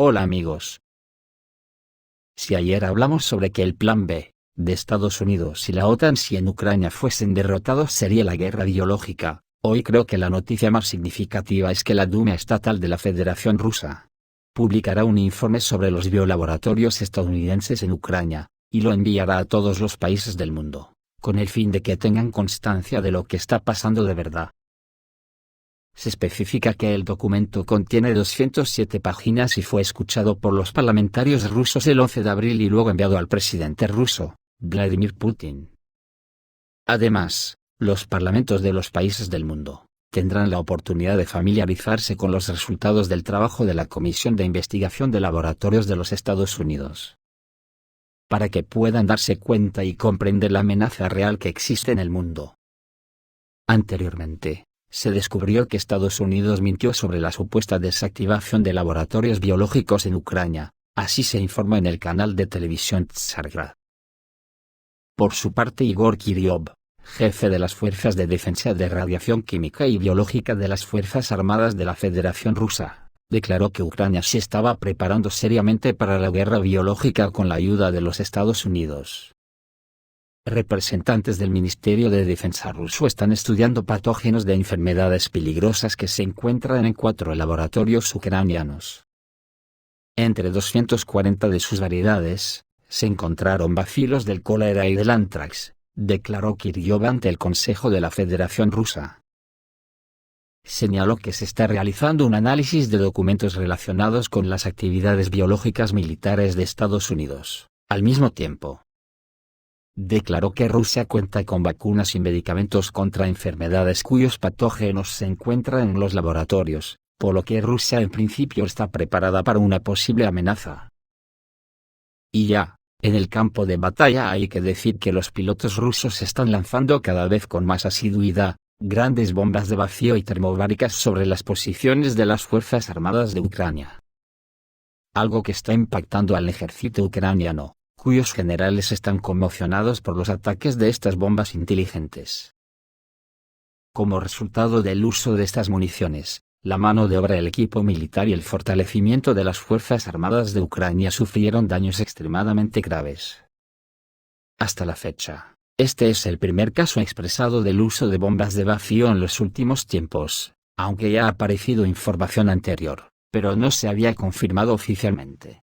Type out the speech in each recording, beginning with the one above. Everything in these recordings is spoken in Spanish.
Hola amigos. Si ayer hablamos sobre que el plan B, de Estados Unidos y la OTAN si en Ucrania fuesen derrotados sería la guerra biológica, hoy creo que la noticia más significativa es que la Duma Estatal de la Federación Rusa publicará un informe sobre los biolaboratorios estadounidenses en Ucrania, y lo enviará a todos los países del mundo, con el fin de que tengan constancia de lo que está pasando de verdad. Se especifica que el documento contiene 207 páginas y fue escuchado por los parlamentarios rusos el 11 de abril y luego enviado al presidente ruso, Vladimir Putin. Además, los parlamentos de los países del mundo tendrán la oportunidad de familiarizarse con los resultados del trabajo de la Comisión de Investigación de Laboratorios de los Estados Unidos, para que puedan darse cuenta y comprender la amenaza real que existe en el mundo. Anteriormente, se descubrió que Estados Unidos mintió sobre la supuesta desactivación de laboratorios biológicos en Ucrania, así se informa en el canal de televisión Tsargrad. Por su parte Igor Kirillov, jefe de las Fuerzas de Defensa de Radiación Química y Biológica de las Fuerzas Armadas de la Federación Rusa, declaró que Ucrania se estaba preparando seriamente para la guerra biológica con la ayuda de los Estados Unidos. Representantes del Ministerio de Defensa ruso están estudiando patógenos de enfermedades peligrosas que se encuentran en 4 laboratorios ucranianos. Entre 240 de sus variedades, se encontraron bacilos del cólera y del anthrax, declaró Kirillov ante el Consejo de la Federación Rusa. Señaló que se está realizando un análisis de documentos relacionados con las actividades biológicas militares de Estados Unidos. Al mismo tiempo, declaró que Rusia cuenta con vacunas y medicamentos contra enfermedades cuyos patógenos se encuentran en los laboratorios, por lo que Rusia en principio está preparada para una posible amenaza. Y ya, en el campo de batalla hay que decir que los pilotos rusos están lanzando cada vez con más asiduidad grandes bombas de vacío y termobáricas sobre las posiciones de las Fuerzas Armadas de Ucrania. Algo que está impactando al ejército ucraniano, cuyos generales están conmocionados por los ataques de estas bombas inteligentes. Como resultado del uso de estas municiones, la mano de obra, el equipo militar y el fortalecimiento de las Fuerzas Armadas de Ucrania sufrieron daños extremadamente graves. Hasta la fecha, este es el primer caso expresado del uso de bombas de vacío en los últimos tiempos, aunque ya ha aparecido información anterior, pero no se había confirmado oficialmente.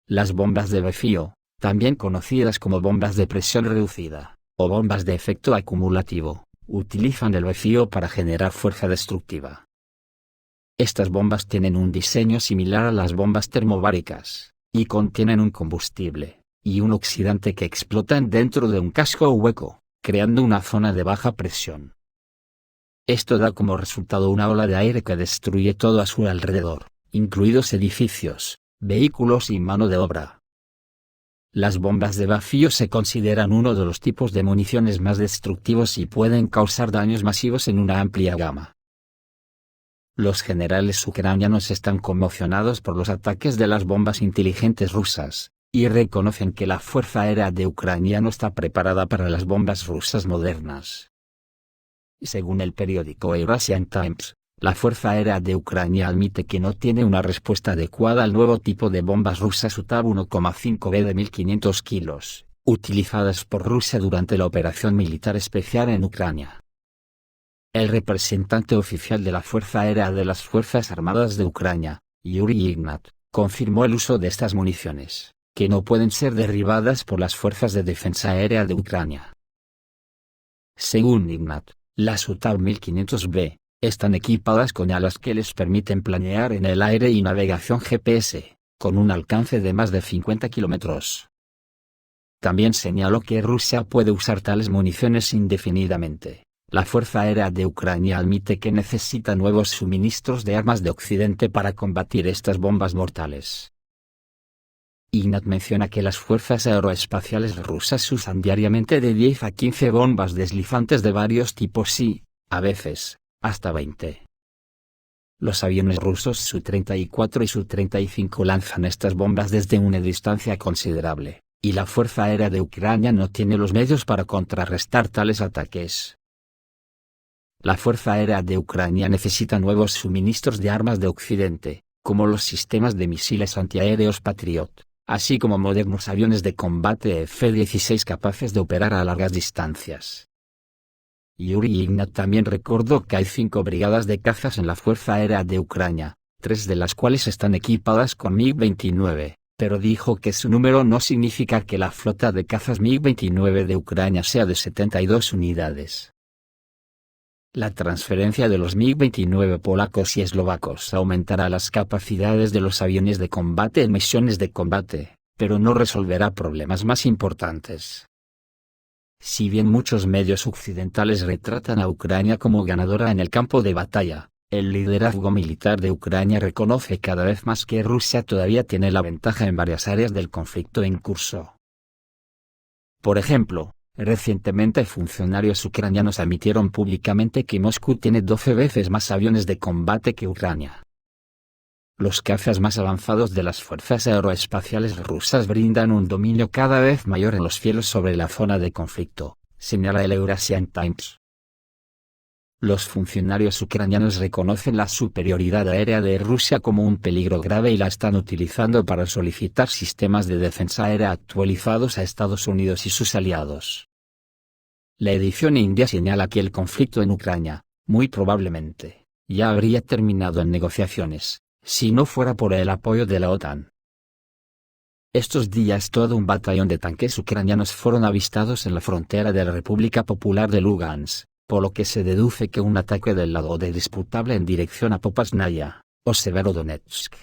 Las bombas de vacío, también conocidas como bombas de presión reducida, o bombas de efecto acumulativo, utilizan el vacío para generar fuerza destructiva. Estas bombas tienen un diseño similar a las bombas termobáricas, y contienen un combustible y un oxidante que explotan dentro de un casco hueco, creando una zona de baja presión. Esto da como resultado una ola de aire que destruye todo a su alrededor, incluidos edificios, vehículos y mano de obra. Las bombas de vacío se consideran uno de los tipos de municiones más destructivos y pueden causar daños masivos en una amplia gama. Los generales ucranianos están conmocionados por los ataques de las bombas inteligentes rusas, y reconocen que la Fuerza Aérea de Ucrania no está preparada para las bombas rusas modernas. Según el periódico Eurasian Times, la Fuerza Aérea de Ucrania admite que no tiene una respuesta adecuada al nuevo tipo de bombas rusas UTAV 1,5B de 1500 kilos, utilizadas por Rusia durante la operación militar especial en Ucrania. El representante oficial de la Fuerza Aérea de las Fuerzas Armadas de Ucrania, Yuri Ignat, confirmó el uso de estas municiones, que no pueden ser derribadas por las Fuerzas de Defensa Aérea de Ucrania. Según Ignat, las UTAV 1500B están equipadas con alas que les permiten planear en el aire y navegación GPS, con un alcance de más de 50 kilómetros. También señaló que Rusia puede usar tales municiones indefinidamente. La Fuerza Aérea de Ucrania admite que necesita nuevos suministros de armas de Occidente para combatir estas bombas mortales. Ignat menciona que las fuerzas aeroespaciales rusas usan diariamente de 10 a 15 bombas deslizantes de varios tipos y, a veces, hasta 20. Los aviones rusos Su-34 y Su-35 lanzan estas bombas desde una distancia considerable, y la Fuerza Aérea de Ucrania no tiene los medios para contrarrestar tales ataques. La Fuerza Aérea de Ucrania necesita nuevos suministros de armas de Occidente, como los sistemas de misiles antiaéreos Patriot, así como modernos aviones de combate F-16 capaces de operar a largas distancias. Yuri Ignat también recordó que hay 5 brigadas de cazas en la Fuerza Aérea de Ucrania, 3 de las cuales están equipadas con MiG-29, pero dijo que su número no significa que la flota de cazas MiG-29 de Ucrania sea de 72 unidades. La transferencia de los MiG-29 polacos y eslovacos aumentará las capacidades de los aviones de combate en misiones de combate, pero no resolverá problemas más importantes. Si bien muchos medios occidentales retratan a Ucrania como ganadora en el campo de batalla, el liderazgo militar de Ucrania reconoce cada vez más que Rusia todavía tiene la ventaja en varias áreas del conflicto en curso. Por ejemplo, recientemente funcionarios ucranianos admitieron públicamente que Moscú tiene 12 veces más aviones de combate que Ucrania. Los cazas más avanzados de las fuerzas aeroespaciales rusas brindan un dominio cada vez mayor en los cielos sobre la zona de conflicto, señala el Eurasian Times. Los funcionarios ucranianos reconocen la superioridad aérea de Rusia como un peligro grave y la están utilizando para solicitar sistemas de defensa aérea actualizados a Estados Unidos y sus aliados. La edición india señala que el conflicto en Ucrania, muy probablemente, ya habría terminado en negociaciones, si no fuera por el apoyo de la OTAN. Estos días todo un batallón de tanques ucranianos fueron avistados en la frontera de la República Popular de Lugansk, por lo que se deduce que un ataque del lado de disputable en dirección a Popasnaya, o Severodonetsk,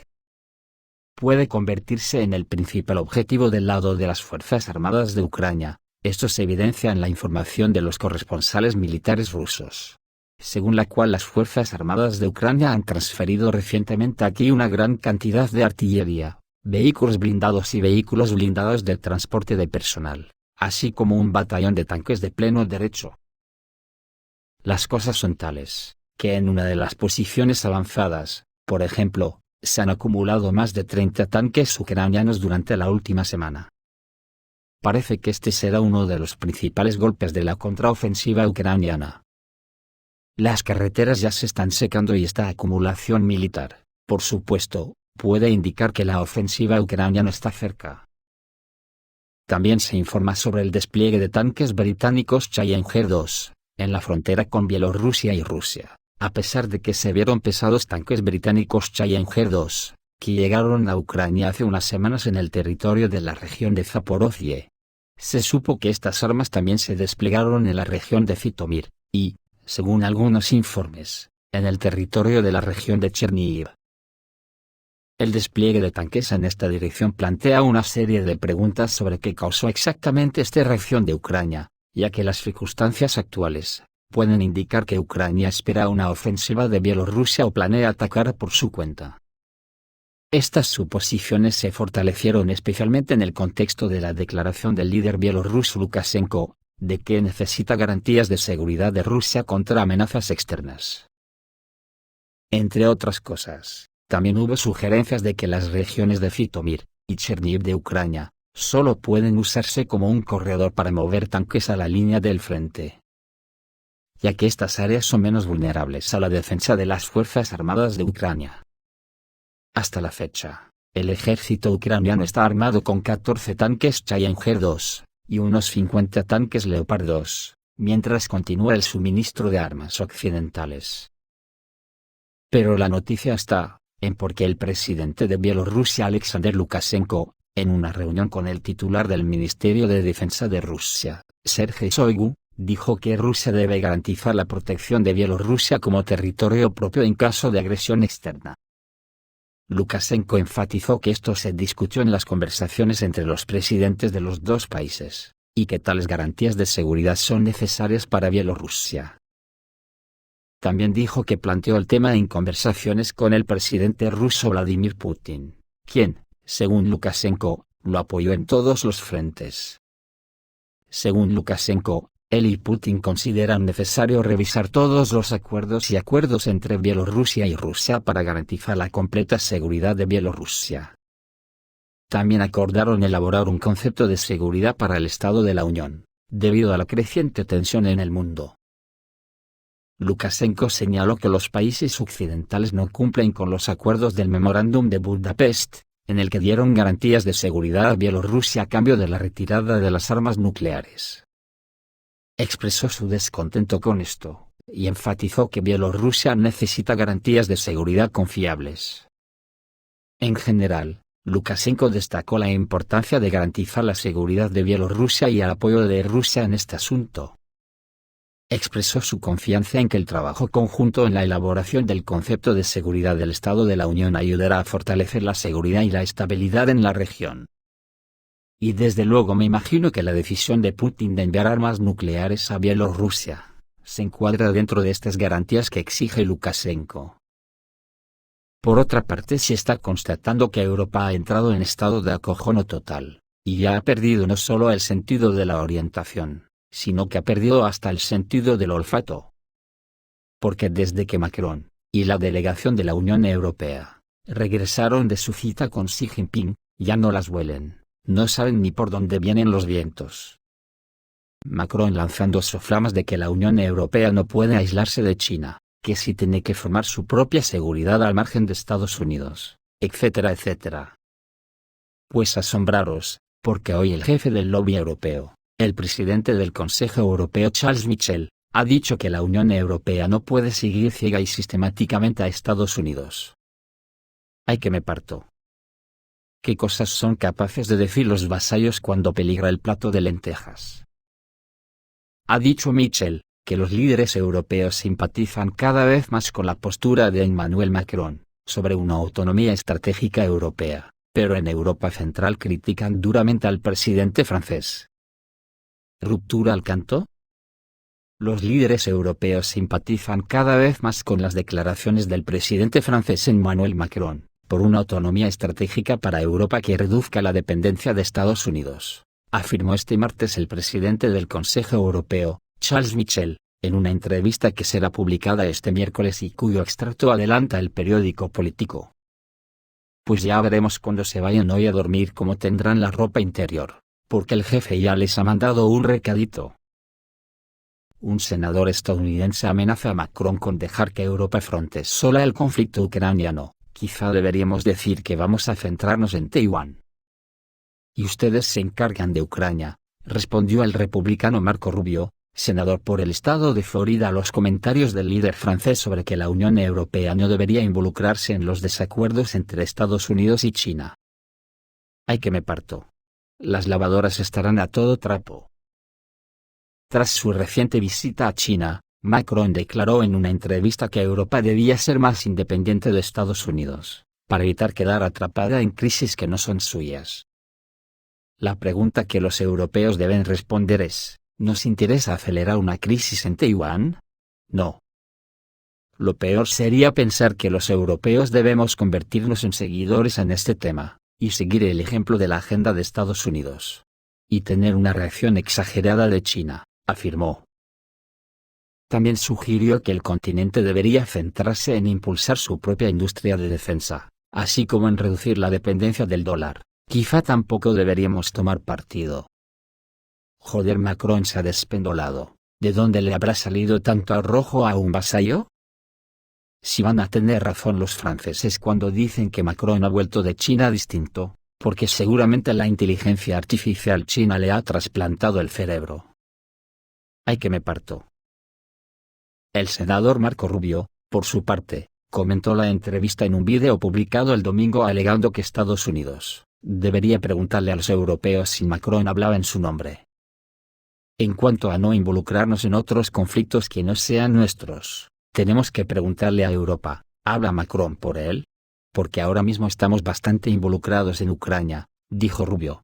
puede convertirse en el principal objetivo del lado de las Fuerzas Armadas de Ucrania. Esto se evidencia en la información de los corresponsales militares rusos, según la cual las Fuerzas Armadas de Ucrania han transferido recientemente aquí una gran cantidad de artillería, vehículos blindados y vehículos blindados de transporte de personal, así como un batallón de tanques de pleno derecho. Las cosas son tales, que en una de las posiciones avanzadas, por ejemplo, se han acumulado más de 30 tanques ucranianos durante la última semana. Parece que este será uno de los principales golpes de la contraofensiva ucraniana. Las carreteras ya se están secando y esta acumulación militar, por supuesto, puede indicar que la ofensiva ucraniana está cerca. También se informa sobre el despliegue de tanques británicos Challenger-2, en la frontera con Bielorrusia y Rusia, a pesar de que se vieron pesados tanques británicos Challenger-2, que llegaron a Ucrania hace unas semanas en el territorio de la región de Zaporozhye. Se supo que estas armas también se desplegaron en la región de Zitomir, y, según algunos informes, en el territorio de la región de Chernihiv. El despliegue de tanques en esta dirección plantea una serie de preguntas sobre qué causó exactamente esta reacción de Ucrania, ya que las circunstancias actuales pueden indicar que Ucrania espera una ofensiva de Bielorrusia o planea atacar por su cuenta. Estas suposiciones se fortalecieron especialmente en el contexto de la declaración del líder bielorruso Lukashenko, de que necesita garantías de seguridad de Rusia contra amenazas externas. Entre otras cosas, también hubo sugerencias de que las regiones de Zitomir y Chernihiv de Ucrania solo pueden usarse como un corredor para mover tanques a la línea del frente, ya que estas áreas son menos vulnerables a la defensa de las Fuerzas Armadas de Ucrania. Hasta la fecha, el ejército ucraniano está armado con 14 tanques Challenger-2, y unos 50 tanques Leopard 2, mientras continúa el suministro de armas occidentales. Pero la noticia está en porque el presidente de Bielorrusia Alexander Lukashenko, en una reunión con el titular del Ministerio de Defensa de Rusia, Sergei Shoigu, dijo que Rusia debe garantizar la protección de Bielorrusia como territorio propio en caso de agresión externa. Lukashenko enfatizó que esto se discutió en las conversaciones entre los presidentes de los dos países, y que tales garantías de seguridad son necesarias para Bielorrusia. También dijo que planteó el tema en conversaciones con el presidente ruso Vladimir Putin, quien, según Lukashenko, lo apoyó en todos los frentes. Según Lukashenko, él y Putin consideran necesario revisar todos los acuerdos entre Bielorrusia y Rusia para garantizar la completa seguridad de Bielorrusia. También acordaron elaborar un concepto de seguridad para el Estado de la Unión, debido a la creciente tensión en el mundo. Lukashenko señaló que los países occidentales no cumplen con los acuerdos del Memorándum de Budapest, en el que dieron garantías de seguridad a Bielorrusia a cambio de la retirada de las armas nucleares. Expresó su descontento con esto, y enfatizó que Bielorrusia necesita garantías de seguridad confiables. En general, Lukashenko destacó la importancia de garantizar la seguridad de Bielorrusia y el apoyo de Rusia en este asunto. Expresó su confianza en que el trabajo conjunto en la elaboración del concepto de seguridad del Estado de la Unión ayudará a fortalecer la seguridad y la estabilidad en la región. Y desde luego me imagino que la decisión de Putin de enviar armas nucleares a Bielorrusia se encuadra dentro de estas garantías que exige Lukashenko. Por otra parte, se está constatando que Europa ha entrado en estado de acojono total, y ya ha perdido no solo el sentido de la orientación, sino que ha perdido hasta el sentido del olfato. Porque desde que Macron y la delegación de la Unión Europea regresaron de su cita con Xi Jinping, ya no las huelen, no saben ni por dónde vienen los vientos. Macron lanzando soflamas de que la Unión Europea no puede aislarse de China, que sí tiene que formar su propia seguridad al margen de Estados Unidos, etcétera, etcétera. Pues asombraros, porque hoy el jefe del lobby europeo, el presidente del Consejo Europeo Charles Michel, ha dicho que la Unión Europea no puede seguir ciega y sistemáticamente a Estados Unidos. ¡Ay que me parto! ¿Qué cosas son capaces de decir los vasallos cuando peligra el plato de lentejas? Ha dicho Michel, que los líderes europeos simpatizan cada vez más con la postura de Emmanuel Macron, sobre una autonomía estratégica europea, pero en Europa Central critican duramente al presidente francés. ¿Ruptura al canto? Los líderes europeos simpatizan cada vez más con las declaraciones del presidente francés Emmanuel Macron, por una autonomía estratégica para Europa que reduzca la dependencia de Estados Unidos, afirmó este martes el presidente del Consejo Europeo, Charles Michel, en una entrevista que será publicada este miércoles y cuyo extracto adelanta el periódico Politico. Pues ya veremos cuando se vayan hoy a dormir cómo tendrán la ropa interior, porque el jefe ya les ha mandado un recadito. Un senador estadounidense amenaza a Macron con dejar que Europa afronte sola el conflicto ucraniano. Quizá deberíamos decir que vamos a centrarnos en Taiwán. Y ustedes se encargan de Ucrania, respondió el republicano Marco Rubio, senador por el estado de Florida, a los comentarios del líder francés sobre que la Unión Europea no debería involucrarse en los desacuerdos entre Estados Unidos y China. ¡Ay que me parto! Las lavadoras estarán a todo trapo. Tras su reciente visita a China, Macron declaró en una entrevista que Europa debía ser más independiente de Estados Unidos, para evitar quedar atrapada en crisis que no son suyas. La pregunta que los europeos deben responder es, ¿nos interesa acelerar una crisis en Taiwán? No. Lo peor sería pensar que los europeos debemos convertirnos en seguidores en este tema, y seguir el ejemplo de la agenda de Estados Unidos. Y tener una reacción exagerada de China, afirmó. También sugirió que el continente debería centrarse en impulsar su propia industria de defensa, así como en reducir la dependencia del dólar. Quizá tampoco deberíamos tomar partido. Joder, Macron se ha despendolado. ¿De dónde le habrá salido tanto arrojo a un vasallo? Si van a tener razón los franceses cuando dicen que Macron ha vuelto de China distinto, porque seguramente la inteligencia artificial china le ha trasplantado el cerebro. ¡Ay que me parto! El senador Marco Rubio, por su parte, comentó la entrevista en un vídeo publicado el domingo alegando que Estados Unidos debería preguntarle a los europeos si Macron hablaba en su nombre. En cuanto a no involucrarnos en otros conflictos que no sean nuestros, tenemos que preguntarle a Europa, ¿habla Macron por él? Porque ahora mismo estamos bastante involucrados en Ucrania, dijo Rubio.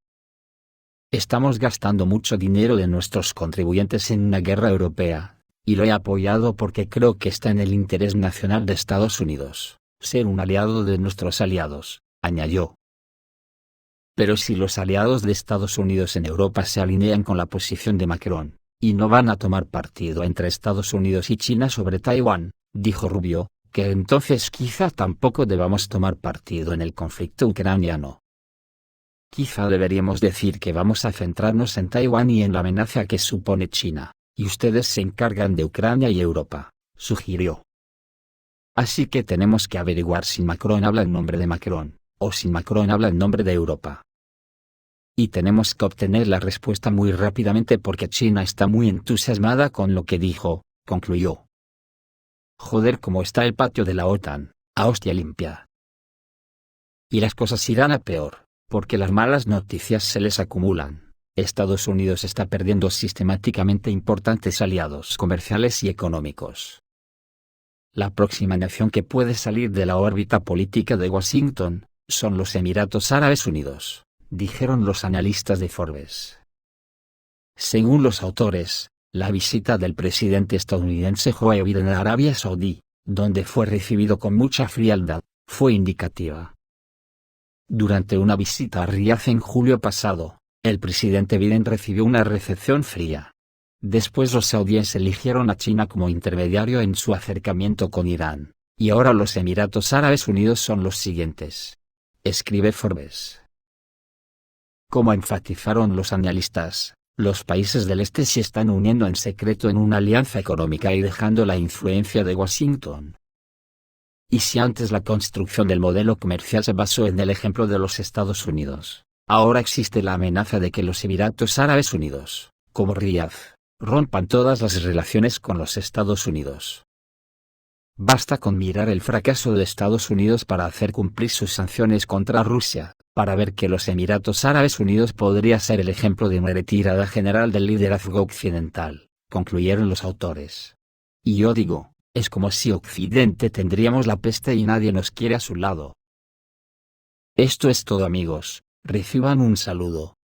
Estamos gastando mucho dinero de nuestros contribuyentes en una guerra europea. Y lo he apoyado porque creo que está en el interés nacional de Estados Unidos, ser un aliado de nuestros aliados, añadió. Pero si los aliados de Estados Unidos en Europa se alinean con la posición de Macron, y no van a tomar partido entre Estados Unidos y China sobre Taiwán, dijo Rubio, que entonces quizá tampoco debamos tomar partido en el conflicto ucraniano. Quizá deberíamos decir que vamos a centrarnos en Taiwán y en la amenaza que supone China. Y ustedes se encargan de Ucrania y Europa, sugirió. Así que tenemos que averiguar si Macron habla en nombre de Macron, o si Macron habla en nombre de Europa. Y tenemos que obtener la respuesta muy rápidamente porque China está muy entusiasmada con lo que dijo, concluyó. Joder, cómo está el patio de la OTAN, a hostia limpia. Y las cosas irán a peor, porque las malas noticias se les acumulan. Estados Unidos está perdiendo sistemáticamente importantes aliados comerciales y económicos. La próxima nación que puede salir de la órbita política de Washington son los Emiratos Árabes Unidos, dijeron los analistas de Forbes. Según los autores, la visita del presidente estadounidense Joe Biden a Arabia Saudí, donde fue recibido con mucha frialdad, fue indicativa. Durante una visita a Riad en julio pasado, el presidente Biden recibió una recepción fría. Después los saudíes eligieron a China como intermediario en su acercamiento con Irán, y ahora los Emiratos Árabes Unidos son los siguientes. Escribe Forbes. Como enfatizaron los analistas, los países del este se están uniendo en secreto en una alianza económica y dejando la influencia de Washington. Y si antes la construcción del modelo comercial se basó en el ejemplo de los Estados Unidos, ahora existe la amenaza de que los Emiratos Árabes Unidos, como Riad, rompan todas las relaciones con los Estados Unidos. Basta con mirar el fracaso de Estados Unidos para hacer cumplir sus sanciones contra Rusia, para ver que los Emiratos Árabes Unidos podría ser el ejemplo de una retirada general del liderazgo occidental, concluyeron los autores. Y yo digo, es como si Occidente tendríamos la peste y nadie nos quiere a su lado. Esto es todo, amigos, reciban un saludo.